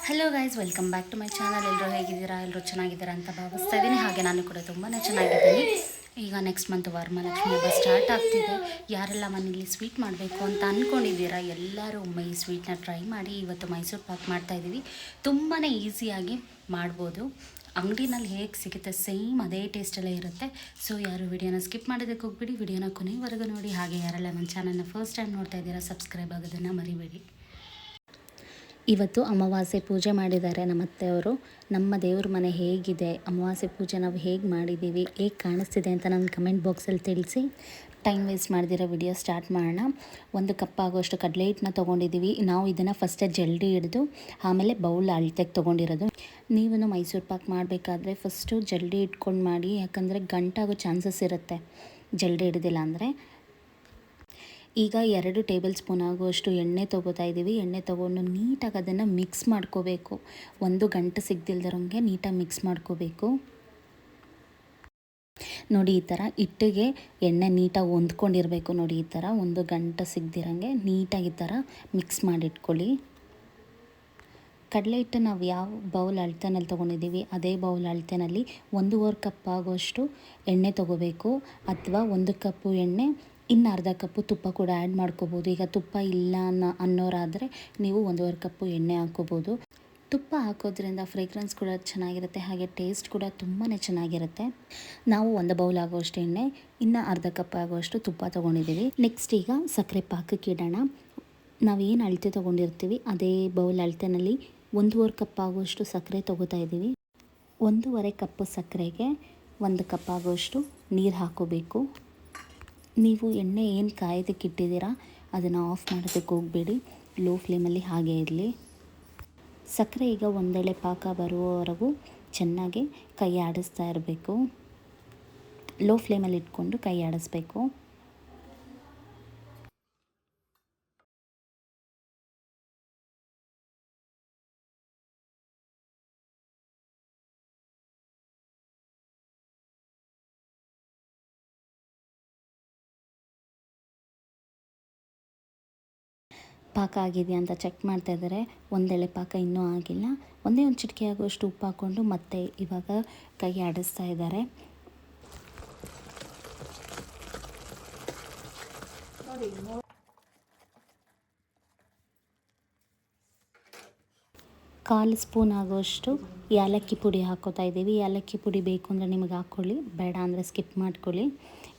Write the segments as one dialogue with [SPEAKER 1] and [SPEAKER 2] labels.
[SPEAKER 1] Hello guys, welcome back to my channel. ಎಲ್ಲರೂ ಹೇಗಿದ್ದೀರಾ? ಎಲ್ಲರೂ ಚೆನ್ನಾಗಿದ್ದೀರಾ ಅಂತ ಭಾವಿಸ್ತಾ ಇದ್ದೀನಿ. ಹಾಗೆ ನಾನು ಕೂಡ ತುಂಬಾ ಚೆನ್ನಾಗಿದ್ದೀನಿ. ಈಗ ನೆಕ್ಸ್ಟ್ ಮಂತ್ ವರಮಹಾಲಕ್ಷ್ಮಿ ಹಬ್ಬ ಸ್ಟಾರ್ಟ್ ಆಗ್ತಿದೆ. ಯಾರೆಲ್ಲ ಮನೇಲಿ ಸ್ವೀಟ್ ಮಾಡಬೇಕು ಅಂತ ಅಂದ್ಕೊಂಡಿದ್ದೀರಾ, ಎಲ್ಲರೂ ಒಮ್ಮೆ ಈ ಸ್ವೀಟ್ನ ಟ್ರೈ ಮಾಡಿ. ಇವತ್ತು ಮೈಸೂರು ಪಾಕ್ ಮಾಡ್ತಾಯಿದ್ದೀವಿ. ತುಂಬಾ ಈಸಿಯಾಗಿ ಮಾಡ್ಬೋದು. ಅಂಗಡಿನಲ್ಲಿ ಹೇಗೆ ಸಿಗುತ್ತೆ ಸೇಮ್ ಅದೇ ಟೇಸ್ಟಲ್ಲೇ ಇರುತ್ತೆ. ಸೊ ಯಾರು ವಿಡಿಯೋನ ಸ್ಕಿಪ್ ಮಾಡೋದಕ್ಕೆ ಹೋಗ್ಬಿಡಿ, ವಿಡಿಯೋನ ಕೊನೆವರೆಗೂ ನೋಡಿ. ಹಾಗೆ ಯಾರೆಲ್ಲ ನನ್ನ ಚಾನಲ್ನ ಫಸ್ಟ್ ಟೈಮ್ ನೋಡ್ತಾ ಇದ್ದೀರಾ, ಸಬ್ಸ್ಕ್ರೈಬ್ ಆಗೋದನ್ನು ಮರಿಬೇಡಿ. ಇವತ್ತು ಅಮಾವಾಸ್ಯೆ ಪೂಜೆ ಮಾಡಿದ್ದಾರೆ ನಮ್ಮ ಅತ್ತೆಯವರು. ನಮ್ಮ ದೇವ್ರ ಮನೆ ಹೇಗಿದೆ, ಅಮಾವಾಸ್ಯೆ ಪೂಜೆ ನಾವು ಹೇಗೆ ಮಾಡಿದ್ದೀವಿ, ಹೇಗೆ ಕಾಣಿಸ್ತಿದೆ ಅಂತ ನನ್ನ ಕಮೆಂಟ್ ಬಾಕ್ಸಲ್ಲಿ ತಿಳಿಸಿ. ಟೈಮ್ ವೇಸ್ಟ್ ಮಾಡ್ದಿರೋ ವಿಡಿಯೋ ಸ್ಟಾರ್ಟ್ ಮಾಡೋಣ. 1 ಕಪ್ ಆಗೋಷ್ಟು ಕಡಲೆ ಹಿಟ್ಟನ್ನ ತೊಗೊಂಡಿದ್ದೀವಿ. ನಾವು ಇದನ್ನು ಫಸ್ಟೇ ಜಲ್ಡಿ ಹಿಡಿದು ಆಮೇಲೆ ಬೌಲ್ ಅಳತೆಗೆ ತೊಗೊಂಡಿರೋದು. ನೀವು ಮೈಸೂರು ಪಾಕ್ ಮಾಡಬೇಕಾದ್ರೆ ಫಸ್ಟು ಜಲ್ಡಿ ಇಟ್ಕೊಂಡು ಮಾಡಿ, ಯಾಕಂದರೆ ಗಂಟಾಗೋ ಚಾನ್ಸಸ್ ಇರುತ್ತೆ ಜಲ್ಡಿ ಹಿಡಿದಿಲ್ಲ ಅಂದರೆ. ಈಗ 2 ಟೇಬಲ್ ಸ್ಪೂನ್ ಆಗುವಷ್ಟು ಎಣ್ಣೆ ತೊಗೋತಾ ಇದ್ದೀವಿ. ಎಣ್ಣೆ ತೊಗೊಂಡು ನೀಟಾಗಿ ಅದನ್ನು ಮಿಕ್ಸ್ ಮಾಡ್ಕೋಬೇಕು. ಒಂದು ಗಂಟೆ ಸಿಗ್ದಿಲ್ದಿರೋಂಗೆ ನೀಟಾಗಿ ಮಿಕ್ಸ್ ಮಾಡ್ಕೋಬೇಕು. ನೋಡಿ, ಈ ಥರ ಹಿಟ್ಟಿಗೆ ಎಣ್ಣೆ ನೀಟಾಗಿ ಹೊಂದ್ಕೊಂಡಿರಬೇಕು. ನೋಡಿ, ಈ ಥರ ಒಂದು ಗಂಟೆ ಸಿಗ್ದಿರಂಗೆ ನೀಟಾಗಿ ಈ ಥರ ಮಿಕ್ಸ್ ಮಾಡಿಟ್ಕೊಳ್ಳಿ. ಕಡಲೆ ಹಿಟ್ಟು ನಾವು ಯಾವ ಬೌಲ್ ಅಳತೆನಲ್ಲಿ ತೊಗೊಂಡಿದ್ದೀವಿ ಅದೇ ಬೌಲ್ ಅಳತೆನಲ್ಲಿ 1.5 ಕಪ್ ಆಗೋಷ್ಟು ಎಣ್ಣೆ ತೊಗೋಬೇಕು. ಅಥವಾ 1 ಕಪ್ಪು ಎಣ್ಣೆ, ಇನ್ನು ಅರ್ಧ ಕಪ್ಪು ತುಪ್ಪ ಕೂಡ ಆ್ಯಡ್ ಮಾಡ್ಕೋಬೋದು. ಈಗ ತುಪ್ಪ ಇಲ್ಲ ಅನ್ನೋರಾದರೆ ನೀವು 1.5 ಕಪ್ಪು ಎಣ್ಣೆ ಹಾಕ್ಕೋಬೋದು. ತುಪ್ಪ ಹಾಕೋದ್ರಿಂದ ಫ್ರೇಗ್ರೆನ್ಸ್ ಕೂಡ ಚೆನ್ನಾಗಿರುತ್ತೆ, ಹಾಗೆ ಟೇಸ್ಟ್ ಕೂಡ ತುಂಬಾ ಚೆನ್ನಾಗಿರುತ್ತೆ. ನಾವು 1 ಬೌಲ್ ಆಗೋಷ್ಟು ಎಣ್ಣೆ, ಇನ್ನು ಅರ್ಧ ಕಪ್ ಆಗೋಷ್ಟು ತುಪ್ಪ ತೊಗೊಂಡಿದ್ದೀವಿ. ನೆಕ್ಸ್ಟ್ ಈಗ ಸಕ್ಕರೆ ಪಾಕಕ್ಕೆ ಇಡೋಣ. ನಾವೇನು ಅಳತೆ ತೊಗೊಂಡಿರ್ತೀವಿ ಅದೇ ಬೌಲ್ ಅಳತೆನಲ್ಲಿ 1.5 ಕಪ್ ಆಗೋಷ್ಟು ಸಕ್ಕರೆ ತೊಗೋತಾ ಇದ್ದೀವಿ. 1.5 ಕಪ್ ಸಕ್ಕರೆಗೆ 1 ಕಪ್ ಆಗೋಷ್ಟು ನೀರು ಹಾಕೋಬೇಕು. ನೀವು ಎಣ್ಣೆ ಏನು ಕಾಯೋದಕ್ಕೆ ಇಟ್ಟಿದ್ದೀರಾ ಅದನ್ನು ಆಫ್ ಮಾಡೋದಕ್ಕೆ ಹೋಗಬೇಡಿ, ಲೋ ಫ್ಲೇಮಲ್ಲಿ ಹಾಗೇ ಇರಲಿ. ಸಕ್ಕರೆ ಈಗ ಒಂದೆಳೆ ಪಾಕ ಬರುವವರೆಗೂ ಚೆನ್ನಾಗಿ ಕೈ ಆಡಿಸ್ತಾ ಇರಬೇಕು. ಲೋ ಫ್ಲೇಮಲ್ಲಿ ಇಟ್ಕೊಂಡು ಕೈ ಆಡಿಸ್ಬೇಕು. ಪಾಕ ಆಗಿದೆಯಾ ಅಂತ ಚೆಕ್ ಮಾಡ್ತಾ ಇದ್ದಾರೆ. ಒಂದೆಳೆ ಪಾಕ ಇನ್ನೂ ಆಗಿಲ್ಲ. ಒಂದೇ ಒಂದು ಚಿಟಿಕೆ ಆಗುವಷ್ಟು ಉಪ್ಪು ಹಾಕ್ಕೊಂಡು ಮತ್ತೆ ಇವಾಗ ಕೈ ಆಡಿಸ್ತಾ ಇದ್ದಾರೆ. ಕಾಲು ಸ್ಪೂನ್ ಆಗೋಷ್ಟು ಏಲಕ್ಕಿ ಪುಡಿ ಹಾಕ್ಕೋತಾ ಇದ್ದೀವಿ. ಏಲಕ್ಕಿ ಪುಡಿ ಬೇಕು ಅಂದರೆ ನಿಮಗೆ ಹಾಕ್ಕೊಳ್ಳಿ, ಬೇಡ ಅಂದರೆ ಸ್ಕಿಪ್ ಮಾಡ್ಕೊಳ್ಳಿ.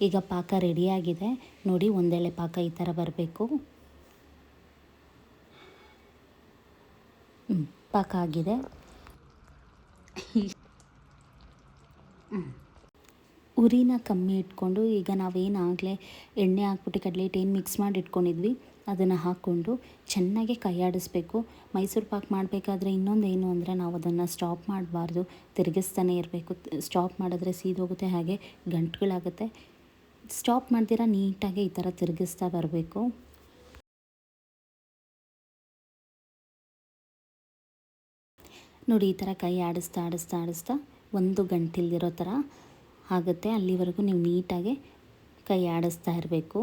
[SPEAKER 1] ಈಗ ಪಾಕ ರೆಡಿಯಾಗಿದೆ. ನೋಡಿ, ಒಂದೆಳೆ ಪಾಕ ಈ ಥರ ಬರಬೇಕು. ಪಾಕ ಆಗಿದೆ. ಉರಿನ ಕಮ್ಮಿ ಇಟ್ಕೊಂಡು ಈಗ ನಾವೇನಾಗಲೇ ಎಣ್ಣೆ ಹಾಕ್ಬಿಟ್ಟು ಕಡಲೆ ಹಿಟ್ಟು ಏನು ಮಿಕ್ಸ್ ಮಾಡಿ ಇಟ್ಕೊಂಡಿದ್ವಿ ಅದನ್ನು ಹಾಕ್ಕೊಂಡು ಚೆನ್ನಾಗಿ ಕೈ ಆಡಿಸ್ಬೇಕು. ಮೈಸೂರು ಪಾಕ್ ಮಾಡಬೇಕಾದ್ರೆ ಇನ್ನೊಂದೇನು ಅಂದರೆ ನಾವು ಅದನ್ನು ಸ್ಟಾಪ್ ಮಾಡಬಾರ್ದು, ತಿರುಗಿಸ್ತಾನೆ ಇರಬೇಕು. ಸ್ಟಾಪ್ ಮಾಡಿದ್ರೆ ಸೀದೋಗುತ್ತೆ, ಹಾಗೆ ಗಂಟುಗಳಾಗುತ್ತೆ. ಸ್ಟಾಪ್ ಮಾಡ್ದಿರ ನೀಟಾಗಿ ಈ ಥರ ತಿರುಗಿಸ್ತಾ ಬರಬೇಕು. ನೋಡಿ, ಈ ಥರ ಕೈ ಆಡಿಸ್ತಾ ಆಡಿಸ್ತಾ ಆಡಿಸ್ತಾ ಒಂದು ಗಂಟಿಲ್ದಿರೋ ಥರ ಆಗುತ್ತೆ. ಅಲ್ಲಿವರೆಗೂ ನೀವು ನೀಟಾಗಿ ಕೈ ಆಡಿಸ್ತಾ ಇರಬೇಕು.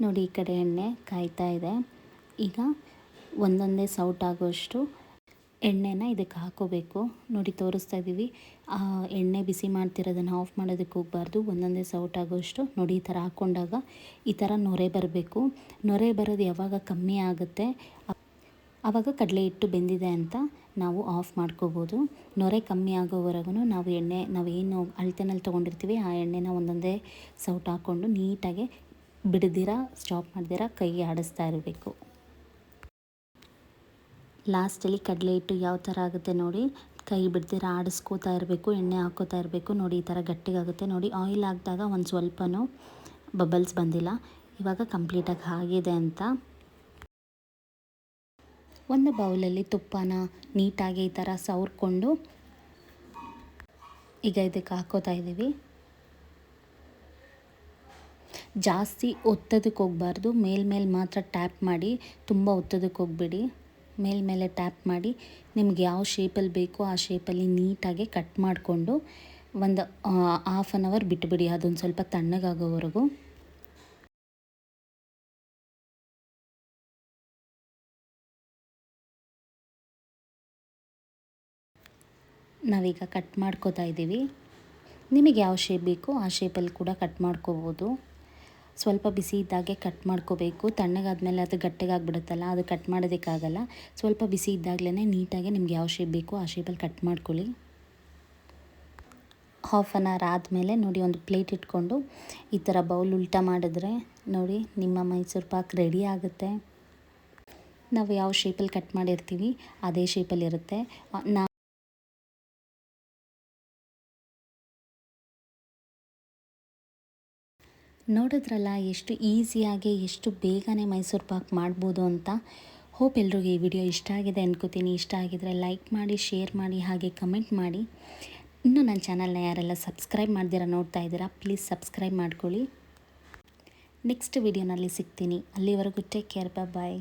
[SPEAKER 1] ನೋಡಿ, ಈ ಕಡೆ ಎಣ್ಣೆ ಕಾಯ್ತಾ ಇದೆ. ಈಗ ಒಂದೊಂದೇ ಸೌಟ್ ಆಗೋಷ್ಟು ಎಣ್ಣೆನ ಇದಕ್ಕೆ ಹಾಕೋಬೇಕು. ನೋಡಿ, ತೋರಿಸ್ತಾ ಇದ್ದೀವಿ. ಎಣ್ಣೆ ಬಿಸಿ ಮಾಡ್ತಿರೋದನ್ನು ಆಫ್ ಮಾಡೋದಕ್ಕೆ ಹೋಗಬಾರ್ದು. ಒಂದೊಂದೇ ಸೌಟ್ ಆಗೋಷ್ಟು ನೋಡಿ ಈ ಥರ ಹಾಕ್ಕೊಂಡಾಗ ಈ ಥರ ನೊರೆ ಬರಬೇಕು. ನೊರೆ ಬರೋದು ಯಾವಾಗ ಕಮ್ಮಿ ಆಗುತ್ತೆ ಆವಾಗ ಕಡಲೆ ಹಿಟ್ಟು ಬೆಂದಿದೆ ಅಂತ ನಾವು ಆಫ್ ಮಾಡ್ಕೋಬೋದು. ನೊರೆ ಕಮ್ಮಿ ಆಗೋವರೆಗೂ ನಾವೇನು ಅಳತೆನಲ್ಲಿ ತೊಗೊಂಡಿರ್ತೀವಿ ಆ ಎಣ್ಣೆನ ಒಂದೊಂದೇ ಸೌಟ್ ಹಾಕ್ಕೊಂಡು ನೀಟಾಗಿ ಬಿಡ್ದಿರ ಸ್ಟಾಪ್ ಮಾಡ್ದಿರ ಕೈ ಆಡಿಸ್ತಾ ಇರಬೇಕು. ಲಾಸ್ಟಲ್ಲಿ ಕಡಲೆ ಹಿಟ್ಟು ಯಾವ ಥರ ಆಗುತ್ತೆ ನೋಡಿ, ಕೈ ಬಿಡ್ದಿರ ಆಡಿಸ್ಕೋತಾ ಇರಬೇಕು, ಎಣ್ಣೆ ಹಾಕ್ಕೋತಾ ಇರಬೇಕು. ನೋಡಿ, ಈ ಥರ ಗಟ್ಟಿಗಾಗುತ್ತೆ. ನೋಡಿ, ಆಯಿಲ್ ಹಾಕಿದಾಗ ಒಂದು ಸ್ವಲ್ಪನೂ ಬಬಲ್ಸ್ ಬಂದಿಲ್ಲ. ಇವಾಗ ಕಂಪ್ಲೀಟಾಗಿ ಆಗಿದೆ ಅಂತ. ಒಂದು ಬೌಲಲ್ಲಿ ತುಪ್ಪನ ನೀಟಾಗಿ ಈ ಥರ ಸವರ್ಕೊಂಡು ಈಗ ಇದಕ್ಕೆ ಹಾಕ್ಕೋತಾ ಇದ್ದೀವಿ. ಜಾಸ್ತಿ ಒತ್ತೋದಕ್ಕೆ ಹೋಗಬಾರ್ದು, ಮೇಲ್ಮೇಲೆ ಮಾತ್ರ ಟ್ಯಾಪ್ ಮಾಡಿ, ತುಂಬ ಒತ್ತೋದಕ್ಕೆ ಹೋಗ್ಬೇಡಿ. ಮೇಲ್ಮೇಲೆ ಟ್ಯಾಪ್ ಮಾಡಿ ನಿಮ್ಗೆ ಯಾವ ಶೇಪಲ್ಲಿ ಬೇಕೋ ಆ ಶೇಪಲ್ಲಿ ನೀಟಾಗಿ ಕಟ್ ಮಾಡಿಕೊಂಡು ಒಂದು ಹಾಫ್ ಆನ್ ಅವರ್ ಬಿಟ್ಟುಬಿಡಿ, ಅದೊಂದು ಸ್ವಲ್ಪ ತಣ್ಣಗಾಗೋವರೆಗೂ. ನಾವೀಗ ಕಟ್ ಮಾಡ್ಕೋತಾ ಇದ್ದೀವಿ. ನಿಮಗೆ ಯಾವ ಶೇಪ್ ಬೇಕೋ ಆ ಶೇಪಲ್ಲಿ ಕೂಡ ಕಟ್ ಮಾಡ್ಕೋಬೋದು. ಸ್ವಲ್ಪ ಬಿಸಿ ಇದ್ದಾಗೆ ಕಟ್ ಮಾಡ್ಕೋಬೇಕು, ತಣ್ಣಗಾದ್ಮೇಲೆ ಅದು ಗಟ್ಟಿಗಾಗ್ಬಿಡುತ್ತಲ್ಲ, ಅದು ಕಟ್ ಮಾಡೋದಕ್ಕಾಗಲ್ಲ. ಸ್ವಲ್ಪ ಬಿಸಿ ಇದ್ದಾಗಲೇ ನೀಟಾಗಿ ನಿಮ್ಗೆ ಯಾವ ಶೇಪ್ ಬೇಕೋ ಆ ಶೇಪಲ್ಲಿ ಕಟ್ ಮಾಡ್ಕೊಳ್ಳಿ. ಹಾಫ್ ಆನ್ ಅವರ್ ಆದಮೇಲೆ ನೋಡಿ, ಒಂದು ಪ್ಲೇಟ್ ಇಟ್ಕೊಂಡು ಈ ಥರ ಬೌಲ್ ಉಲ್ಟಾ ಮಾಡಿದ್ರೆ ನೋಡಿ ನಿಮ್ಮ ಮೈಸೂರು ಪಾಕ್ ರೆಡಿ ಆಗುತ್ತೆ. ನಾವು ಯಾವ ಶೇಪಲ್ಲಿ ಕಟ್ ಮಾಡಿರ್ತೀವಿ ಅದೇ ಶೇಪಲ್ಲಿ ಇರುತ್ತೆ. ನೋಡಿದ್ರಲ್ಲ ಎಷ್ಟು ಈಸಿಯಾಗಿ ಎಷ್ಟು ಬೇಗನೆ ಮೈಸೂರು ಪಾಕ್ ಮಾಡ್ಬೋದು ಅಂತ. ಹೋಪ್ ಎಲ್ರಿಗೂ ಈ ವಿಡಿಯೋ ಇಷ್ಟ ಆಗಿದೆ ಅನ್ಕೋತೀನಿ. ಇಷ್ಟ ಆಗಿದರೆ ಲೈಕ್ ಮಾಡಿ, ಶೇರ್ ಮಾಡಿ, ಹಾಗೆ ಕಮೆಂಟ್ ಮಾಡಿ. ಇನ್ನೂ ನನ್ನ ಚಾನಲ್ನ ಯಾರೆಲ್ಲ ಸಬ್ಸ್ಕ್ರೈಬ್ ಮಾಡ್ದಿರ ನೋಡ್ತಾ ಇದ್ದೀರಾ, ಪ್ಲೀಸ್ ಸಬ್ಸ್ಕ್ರೈಬ್ ಮಾಡ್ಕೊಳ್ಳಿ. ನೆಕ್ಸ್ಟ್ ವಿಡಿಯೋನಲ್ಲಿ ಸಿಗ್ತೀನಿ. ಅಲ್ಲಿವರೆಗೂ ಟೇಕ್ ಕೇರ್, ಬಾಯ್.